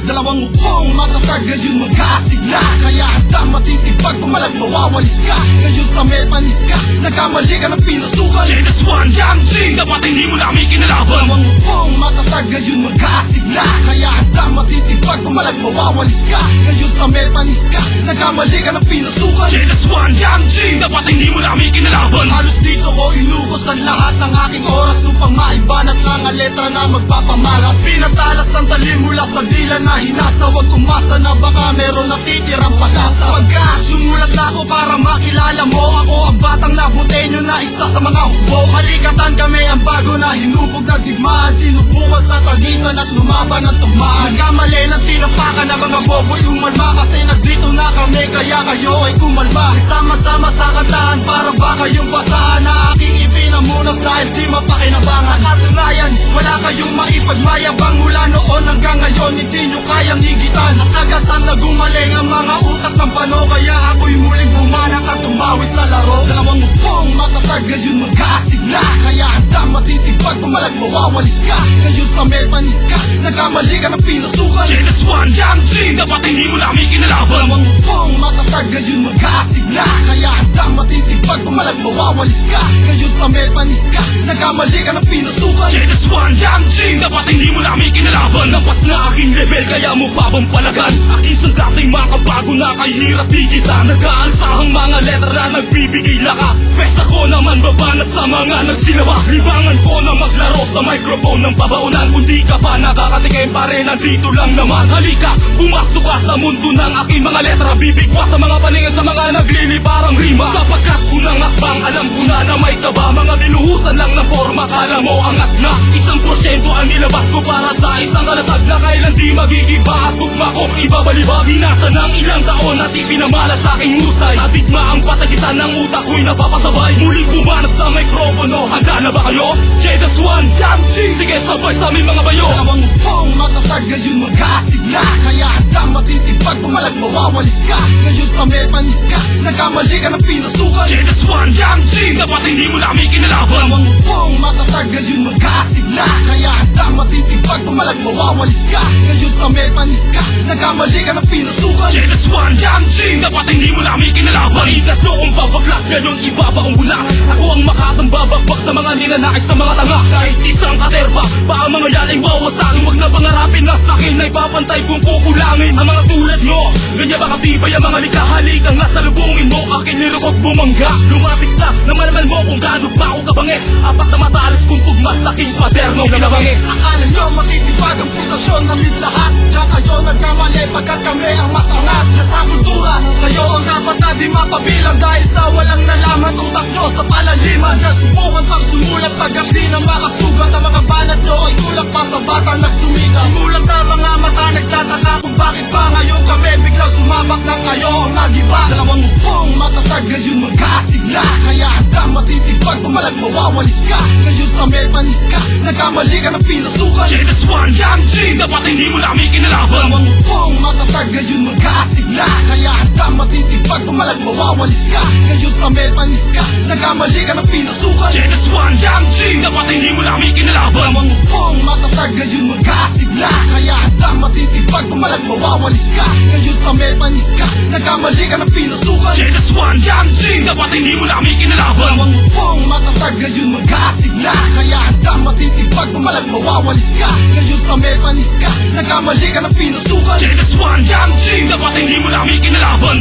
Dalawang upong matatag, ngayon magkasigla. Kaya handa matitibag, pumalag mawawalis ka. Ngayon sa metanis ka, nagkamali ka ng pinasukan. Genes 1, Yang G, dapat hindi mo namin kinalaban. Dalawang upong matatag, ngayon magkasigla. Kaya handa matitibag, pumalag mawawalis ka. Ngayon sa metanis ka, nagkamali ka ng pinasukan. Genes 1, Yang G, dapat hindi mo namin kinalaban. Halos dito ko inubos ang lahat ng aking oras upang maibanat lang ang letra na magpapamalas. Pinatalas ang talim mula sa dila na hinasa. Huwag umasa na baka meron natitirang pag-asa. Sumulat na ako para makilala mo. Ako ang batang nabutenyo na isa sa mga hukbo. Malikatan kami ang bago na hinubog na digmaan. Sinubukan sa tagisan at lumaban ng tugmaan. Nagkamali ng tinapakan ng mga bobo'y umalma. Kasi nagdito na kami kaya kayo ay kumalma. Sama-sama sa kantahan para ba kayong basahan na aking ipinamunas dahil di mapakinabangan. Sa katunayan, wala kayong maipagmayabang mula noon hanggang ngayon. Hindi nyo kayang higitan at agasang nagumaling ang mga utak ng pano. Kaya ako'y muling bumanak at tumawid sa laro. Dalawang upong matatag, ngayon magkasigla. Kaya handa matitibag, pumalag mawawalis ka. Ngayon sa metanis ka, nagkamali ka ng pinasukan. Genes 1, Yang G, dapat hindi mo namin kinalaban. Dalawang upong matatag, ngayon magkasigla. Kaya handa matitibag, pumalag mawawalis ka. Ngayon sa metanis ka, nagkamali ka ng pinasukan. Genes 1, Yang G, dapat hindi mo namin kinalaban. Lapas na aking level, kaya mo pa bang palagan? Aking sangkat ay makabago na kay hirap digitan. Nag-aalsahang mga letra na nagbibigay lakas. Pesa ko naman babanat sa mga nagsilabas. Libangan ko na maglaro sa microphone ng pabaunan. Kung di ka pa nakakatikim pa rin, nandito lang naman. Halika, pumasok ka sa mundo ng aking mga letra. Bibigwa sa mga paningin sa mga nagliliparang rima. Sapagkat unang akbang, alam ko na may taba. Mga binuhusan lang ng forma, kala mo angat na. 1% ang nilabas ko para sa isang kalasag na kailan di magigiba. At tugma ko ibabalibag. Binasa ng ilang taon at ipinamala sa aking husay. Sa digma ang patagisan ng utak ko'y napapasabay. Muling bumanat sa mikropono, handa na ba kayo? Genes 1, Yang G, sige sabay sa aming mga bayo. Dalawang upong matatag, ngayon magkasigla. Kaya handa matitibag, pumalag mawawalis ka. Ngayon sa metanis ka, nagkamali ka ng pinasukan. Genes 1, Yang G, dapat hindi mo namin kinalaban. Dalawang upong matatag, ngayon magkasigla. Kaya handa matitibag, pumalag mawawalis ka. Ngayon sa metanis ka, nagkamali ka ng pinasukan. Genes 1, Yang G, dapat hindi mo namin kinalaban. Itatlo kong babaglas, ngayon ibaba ang bula. Ako ang makatang babagbag sa mga ninanais na mga tanga. Kahit isang katerba, pa ang mga yan ay wawasakin. Huwag na pangarapin na sa akin ay papantay kung kukulangin. Ang mga tulad nyo, ganyan ba katibay ang mga likahaligang nasa lubungin mo. Akin nilukot bumangga, lumapit na naman mo kung gaano pa ako kabangis. Apat na matalas kung tugmas sa aking paderno binabangis. Akala nyo matitibag ang pundasyon namin lahat. Diyan kayo nagkamali pagkat kami ang mas angat na sa kultura. Kayo ang dapat na di mapabilang dahil sa walang nalaman utak nyo sa palaliman. Nasubukan pang sumulat pagkat di na makasugat. Ang mga banat nyo ay kulang pa sa bata nagsumika. Imulat na mga mata nagtataka kung bakit ba ngayon kami biglang sumabak na kayo ang nagiba. Dalawang upong matatag, ngayon magkasigla. Kaya handa matitibag, pumalag mawawalis ka. Ngayon sa metanis ka, nagkamali ka ng pinasukan. Genes 1, Yang G, dapat hindi mo namin kinalaban. Dalawang upong matatag, ngayon magkasigla. Kaya handa matitibag, pumalag mawawalis ka. Ngayon sa metanis ka, nagkamali ka ng pinasukan. Genes 1, Yang G, dapat hindi mo namin kinalaban. Dalawang upong matatag, ngayon magkasigla. Kaya handa matitibag, pumalag mawawalis ka. Ngayon sa metanis ka, nagkamali ka ng pinasukan. Genes 1, Yang G, dapat hindi mo namin kinalaban. Dalawang upong matatag, ngayon magkasigla. Kaya handa matitibag, pumalag mawawalis ka. Ngayon sa metanis ka, nagkamali ka ng pinasukan. Genes 1, Yang G, dapat hindi mo namin kinalaban.